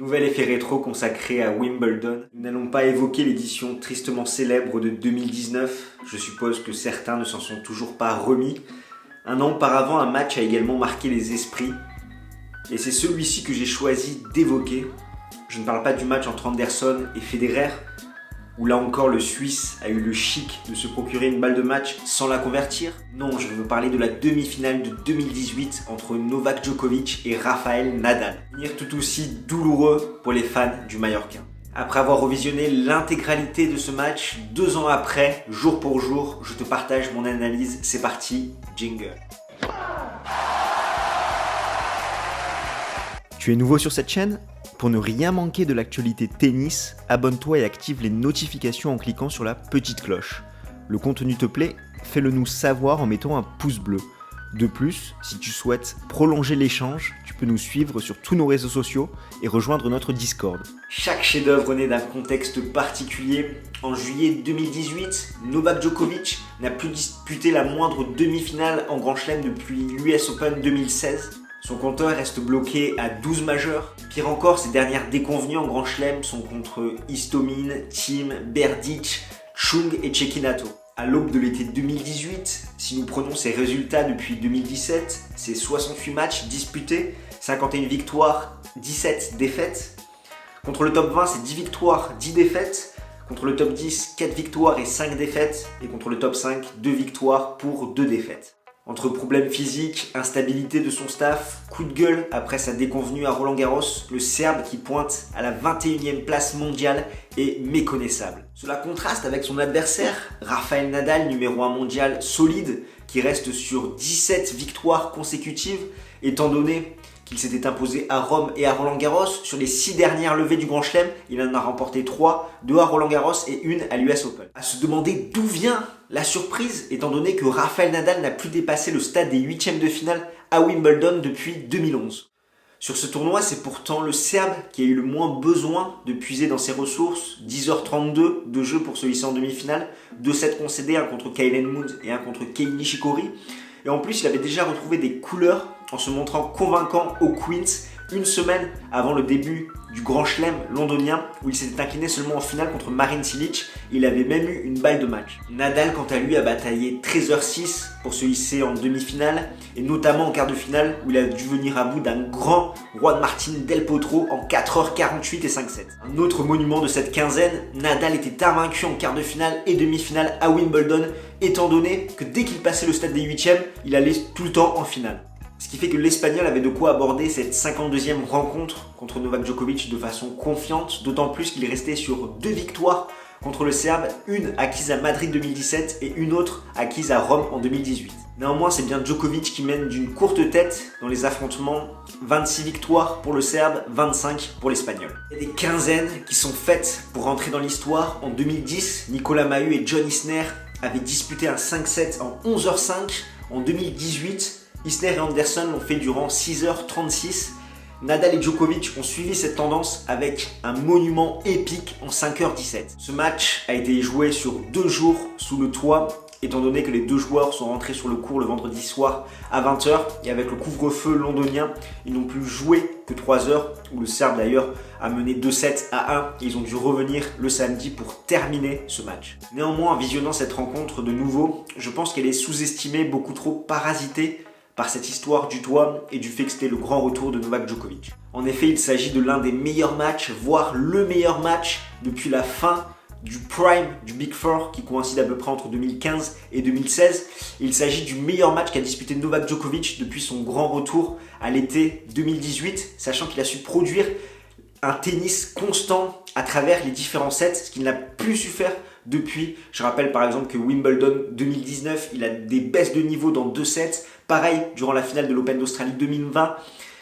Nouvel effet rétro consacré à Wimbledon. Nous n'allons pas évoquer l'édition tristement célèbre de 2019. Je suppose que certains ne s'en sont toujours pas remis. Un an auparavant, un match a également marqué les esprits. Et c'est celui-ci que j'ai choisi d'évoquer. Je ne parle pas du match entre Anderson et Federer, où là encore le Suisse a eu le chic de se procurer une balle de match sans la convertir. Non, je veux parler de la demi-finale de 2018 entre Novak Djokovic et Rafael Nadal. Venir tout aussi douloureux pour les fans du Mallorquin. Après avoir revisionné l'intégralité de ce match, 2 ans après, jour pour jour, je te partage mon analyse. C'est parti, jingle. Tu es nouveau sur cette chaîne ? Pour ne rien manquer de l'actualité tennis, abonne-toi et active les notifications en cliquant sur la petite cloche. Le contenu te plaît ? Fais-le nous savoir en mettant un pouce bleu. De plus, si tu souhaites prolonger l'échange, tu peux nous suivre sur tous nos réseaux sociaux et rejoindre notre Discord. Chaque chef-d'œuvre naît d'un contexte particulier. En juillet 2018, Novak Djokovic n'a plus disputé la moindre demi-finale en Grand Chelem depuis l'US Open 2016. Son compteur reste bloqué à 12 majeurs. Pire encore, ses dernières déconvenues en Grand Chelem sont contre Istomin, Thiem, Berdych, Chung et Cecchinato. À l'aube de l'été 2018, si nous prenons ses résultats depuis 2017, c'est 68 matchs disputés, 51 victoires, 17 défaites. Contre le top 20, c'est 10 victoires, 10 défaites. Contre le top 10, 4 victoires et 5 défaites. Et contre le top 5, 2 victoires pour 2 défaites. Entre problèmes physiques, instabilité de son staff, coup de gueule après sa déconvenue à Roland-Garros, le Serbe qui pointe à la 21e place mondiale est méconnaissable. Cela contraste avec son adversaire, Rafael Nadal, numéro 1 mondial solide, qui reste sur 17 victoires consécutives, étant donné qu'il s'était imposé à Rome et à Roland-Garros. Sur les 6 dernières levées du Grand Chelem, il en a remporté 3, 2 à Roland-Garros et 1 à l'US Open. À se demander d'où vient la surprise, étant donné que Rafael Nadal n'a plus dépassé le stade des 8e de finale à Wimbledon depuis 2011. Sur ce tournoi, c'est pourtant le Serbe qui a eu le moins besoin de puiser dans ses ressources. 10h32 de jeu pour se hisser en demi-finale, 2 sets concédés, un contre Kyle Edmund et un contre Kei Nishikori. Et en plus, il avait déjà retrouvé des couleurs en se montrant convaincant au Queens 1 semaine avant le début du Grand Chelem londonien où il s'était incliné seulement en finale contre Marin Cilic. Il avait même eu une balle de match. Nadal, quant à lui, a bataillé 13h06 pour se hisser en demi-finale et notamment en quart de finale où il a dû venir à bout d'un grand Juan Martín del Potro en 4h48 et 5-7. Un autre monument de cette quinzaine, Nadal était invaincu en quart de finale et demi-finale à Wimbledon, étant donné que dès qu'il passait le stade des 8e, il allait tout le temps en finale. Ce qui fait que l'Espagnol avait de quoi aborder cette 52e rencontre contre Novak Djokovic de façon confiante, d'autant plus qu'il restait sur 2 victoires contre le Serbe, une acquise à Madrid 2017 et une autre acquise à Rome en 2018. Néanmoins, c'est bien Djokovic qui mène d'une courte tête dans les affrontements, 26 victoires pour le Serbe, 25 pour l'Espagnol. Il y a des quinzaines qui sont faites pour rentrer dans l'histoire. En 2010, Nicolas Mahut et John Isner avaient disputé un 5-7 en 11h05. En 2018, Isner et Anderson l'ont fait durant 6h36. Nadal et Djokovic ont suivi cette tendance avec un monument épique en 5h17. Ce match a été joué sur 2 jours sous le toit, étant donné que les 2 joueurs sont rentrés sur le court le vendredi soir à 20h. Et avec le couvre-feu londonien, ils n'ont plus joué que 3 heures, où le Serbe d'ailleurs a mené 2-7 à 1. Et ils ont dû revenir le samedi pour terminer ce match. Néanmoins, en visionnant cette rencontre de nouveau, je pense qu'elle est sous-estimée, beaucoup trop parasitée par cette histoire du toit et du fait que c'était le grand retour de Novak Djokovic. En effet, il s'agit de l'un des meilleurs matchs, voire le meilleur match depuis la fin du prime du Big Four qui coïncide à peu près entre 2015 et 2016. Il s'agit du meilleur match qu'a disputé Novak Djokovic depuis son grand retour à l'été 2018, sachant qu'il a su produire un tennis constant à travers les différents sets, ce qu'il n'a plus su faire depuis. Je rappelle par exemple que Wimbledon 2019, il a des baisses de niveau dans 2 sets. Pareil, durant la finale de l'Open d'Australie 2020,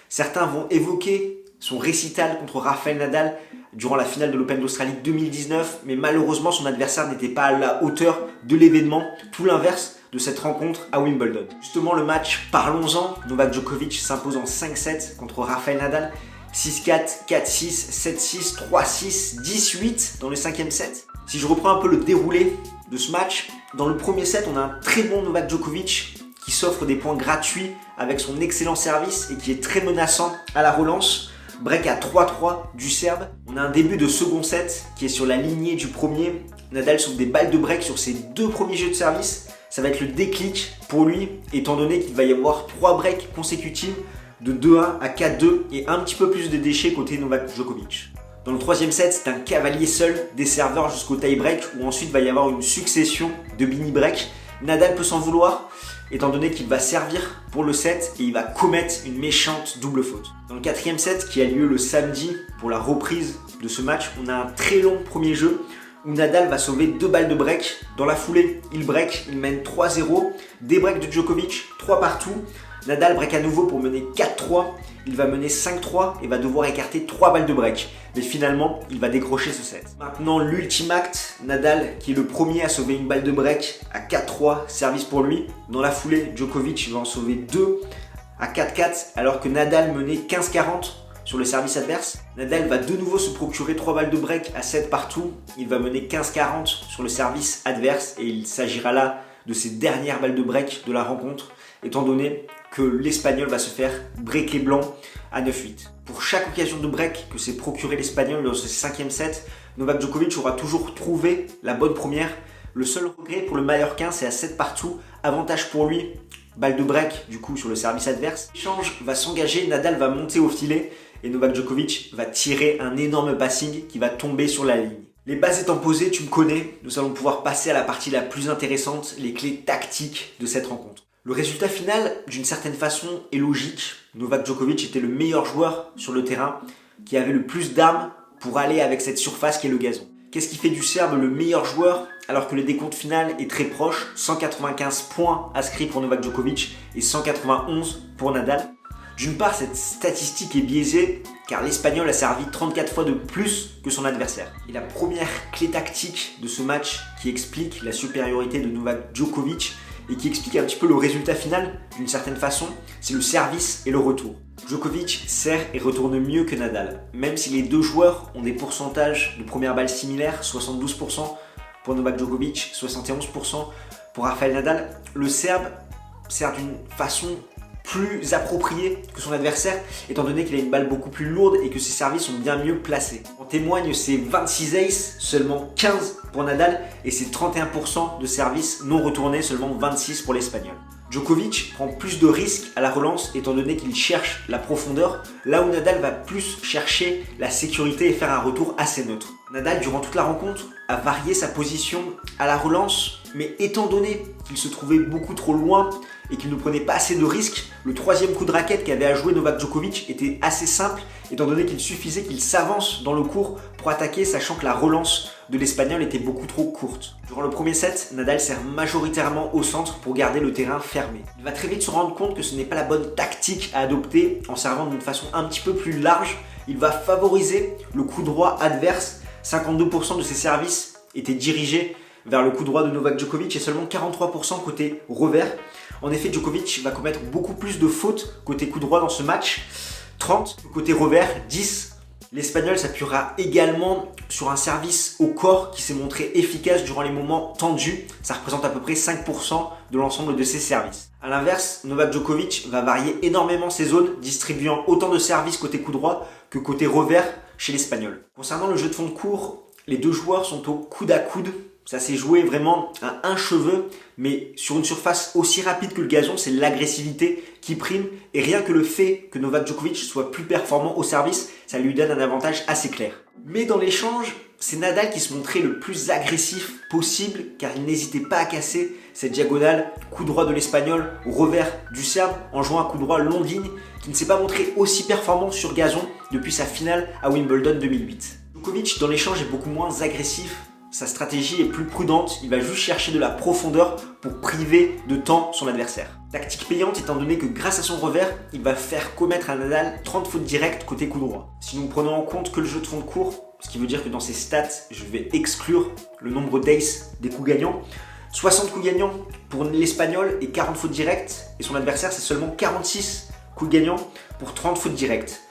certains vont évoquer son récital contre Rafael Nadal durant la finale de l'Open d'Australie 2019, mais malheureusement son adversaire n'était pas à la hauteur de l'événement, tout l'inverse de cette rencontre à Wimbledon. Justement le match, parlons-en, Novak Djokovic s'impose en 5-7 contre Rafael Nadal, 6-4, 4-6, 7-6, 3-6, 10-8 dans le 5e set. Si je reprends un peu le déroulé de ce match, dans le premier set, on a un très bon Novak Djokovic qui s'offre des points gratuits avec son excellent service et qui est très menaçant à la relance. Break à 3-3 du Serbe. On a un début de second set qui est sur la lignée du premier. Nadal sauve des balles de break sur ses 2 premiers jeux de service. Ça va être le déclic pour lui, étant donné qu'il va y avoir 3 breaks consécutives de 2-1 à 4-2 et un petit peu plus de déchets côté Novak Djokovic. Dans le troisième set, c'est un cavalier seul des serveurs jusqu'au tie-break où ensuite va y avoir une succession de mini-breaks. Nadal peut s'en vouloir, étant donné qu'il va servir pour le set et il va commettre une méchante double faute. Dans le quatrième set, qui a lieu le samedi pour la reprise de ce match, on a un très long premier jeu où Nadal va sauver 2 balles de break. Dans la foulée, il break, il mène 3-0, des breaks de Djokovic, 3 partout. Nadal break à nouveau pour mener 4-3, il va mener 5-3 et va devoir écarter 3 balles de break. Mais finalement, il va décrocher ce set. Maintenant, l'ultime acte, Nadal qui est le premier à sauver une balle de break à 4-3, service pour lui. Dans la foulée, Djokovic va en sauver 2 à 4-4 alors que Nadal menait 15-40 sur le service adverse. Nadal va de nouveau se procurer 3 balles de break à 7 partout. Il va mener 15-40 sur le service adverse et il s'agira là de ses dernières balles de break de la rencontre, étant donné que l'Espagnol va se faire breaker blanc à 9-8. Pour chaque occasion de break que s'est procuré l'Espagnol dans ce 5e set, Novak Djokovic aura toujours trouvé la bonne première. Le seul regret pour le Mallorquin, c'est à 7 partout, avantage pour lui, balle de break du coup sur le service adverse. L'échange va s'engager, Nadal va monter au filet et Novak Djokovic va tirer un énorme passing qui va tomber sur la ligne. Les bases étant posées, tu me connais, nous allons pouvoir passer à la partie la plus intéressante, les clés tactiques de cette rencontre. Le résultat final, d'une certaine façon, est logique. Novak Djokovic était le meilleur joueur sur le terrain, qui avait le plus d'armes pour aller avec cette surface qui est le gazon. Qu'est-ce qui fait du Serbe le meilleur joueur alors que le décompte final est très proche, 195 points inscrits pour Novak Djokovic et 191 pour Nadal. D'une part, cette statistique est biaisée car l'Espagnol a servi 34 fois de plus que son adversaire. Et la première clé tactique de ce match qui explique la supériorité de Novak Djokovic et qui explique un petit peu le résultat final d'une certaine façon, c'est le service et le retour. Djokovic sert et retourne mieux que Nadal, même si les deux joueurs ont des pourcentages de première balle similaires, 72% pour Novak Djokovic, 71% pour Rafael Nadal. Le Serbe sert d'une façon plus appropriée que son adversaire, étant donné qu'il a une balle beaucoup plus lourde et que ses services sont bien mieux placés. En témoignent ses 26 aces, seulement 15 pour Nadal, et ses 31% de services non retournés, seulement 26 pour l'Espagnol. Djokovic prend plus de risques à la relance étant donné qu'il cherche la profondeur, là où Nadal va plus chercher la sécurité et faire un retour assez neutre. Nadal, durant toute la rencontre, a varié sa position à la relance, mais étant donné qu'il se trouvait beaucoup trop loin et qu'il ne prenait pas assez de risques, le troisième coup de raquette qu'avait à jouer Novak Djokovic était assez simple, étant donné qu'il suffisait qu'il s'avance dans le court pour attaquer, sachant que la relance de l'Espagnol était beaucoup trop courte. Durant le premier set, Nadal sert majoritairement au centre pour garder le terrain fermé. Il va très vite se rendre compte que ce n'est pas la bonne tactique à adopter en servant d'une façon un petit peu plus large. Il va favoriser le coup droit adverse. 52% de ses services étaient dirigés vers le coup droit de Novak Djokovic et seulement 43% côté revers. En effet, Djokovic va commettre beaucoup plus de fautes côté coup droit dans ce match, 30, côté revers, 10. L'Espagnol s'appuiera également sur un service au corps qui s'est montré efficace durant les moments tendus. Ça représente à peu près 5% de l'ensemble de ses services. A l'inverse, Novak Djokovic va varier énormément ses zones, distribuant autant de services côté coup droit que côté revers chez l'Espagnol. Concernant le jeu de fond de court, les deux joueurs sont au coude à coude. Ça s'est joué vraiment à un cheveu, mais sur une surface aussi rapide que le gazon, c'est l'agressivité qui prime. Et rien que le fait que Novak Djokovic soit plus performant au service, ça lui donne un avantage assez clair. Mais dans l'échange, c'est Nadal qui se montrait le plus agressif possible, car il n'hésitait pas à casser cette diagonale coup droit de l'Espagnol au revers du Serbe, en jouant un coup droit longue ligne, qui ne s'est pas montré aussi performant sur gazon depuis sa finale à Wimbledon 2008. Djokovic, dans l'échange, est beaucoup moins agressif. Sa stratégie est plus prudente, il va juste chercher de la profondeur pour priver de temps son adversaire. Tactique payante étant donné que grâce à son revers, il va faire commettre à Nadal 30 fautes directes côté coup droit. Si nous prenons en compte que le jeu de fond de court, ce qui veut dire que dans ses stats, je vais exclure le nombre d'aces des coups gagnants, 60 coups gagnants pour l'Espagnol et 40 fautes directes, et son adversaire c'est seulement 46 coups gagnants pour 30 fautes directes.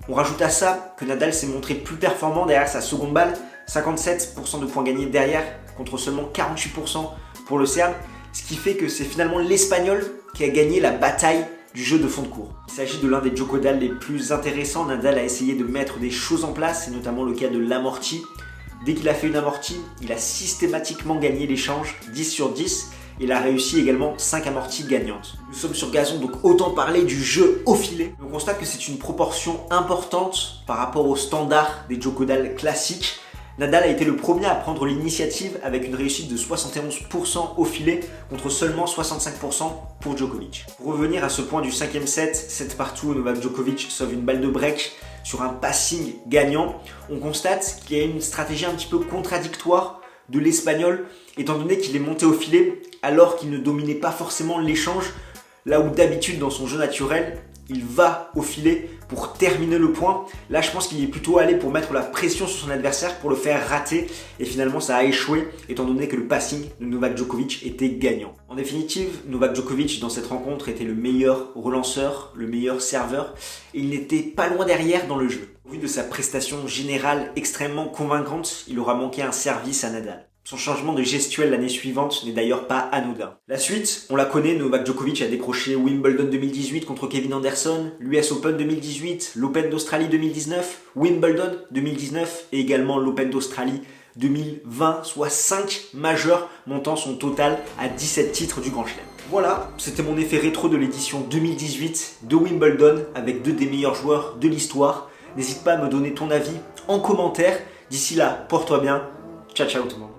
On rajoute à ça que Nadal s'est montré plus performant derrière sa seconde balle, 57% de points gagnés derrière contre seulement 48% pour le Serbe, ce qui fait que c'est finalement l'Espagnol qui a gagné la bataille du jeu de fond de cours. Il s'agit de l'un des Djokodal les plus intéressants. Nadal a essayé de mettre des choses en place, c'est notamment le cas de l'amorti. Dès qu'il a fait une amorti, il a systématiquement gagné l'échange 10 sur 10. Il a réussi également 5 amorties gagnantes. Nous sommes sur gazon, donc autant parler du jeu au filet. On constate que c'est une proportion importante par rapport au standard des Djokodal classiques. Nadal a été le premier à prendre l'initiative avec une réussite de 71% au filet contre seulement 65% pour Djokovic. Pour revenir à ce point du 5e set, 7 partout, Novak Djokovic sauve une balle de break sur un passing gagnant. On constate qu'il y a une stratégie un petit peu contradictoire de l'Espagnol, étant donné qu'il est monté au filet alors qu'il ne dominait pas forcément l'échange, là où d'habitude dans son jeu naturel, il va au filet pour terminer le point. Là, je pense qu'il est plutôt allé pour mettre la pression sur son adversaire, pour le faire rater, et finalement ça a échoué, étant donné que le passing de Novak Djokovic était gagnant. En définitive, Novak Djokovic dans cette rencontre était le meilleur relanceur, le meilleur serveur, et il n'était pas loin derrière dans le jeu. Au vu de sa prestation générale extrêmement convaincante, il aura manqué un service à Nadal. Son changement de gestuelle l'année suivante n'est d'ailleurs pas anodin. La suite, on la connaît, Novak Djokovic a décroché Wimbledon 2018 contre Kevin Anderson, l'US Open 2018, l'Open d'Australie 2019, Wimbledon 2019 et également l'Open d'Australie 2020, soit 5 majeurs montant son total à 17 titres du Grand Chelem. Voilà, c'était mon effet rétro de l'édition 2018 de Wimbledon avec 2 des meilleurs joueurs de l'histoire. N'hésite pas à me donner ton avis en commentaire. D'ici là, porte-toi bien. Ciao ciao tout le monde.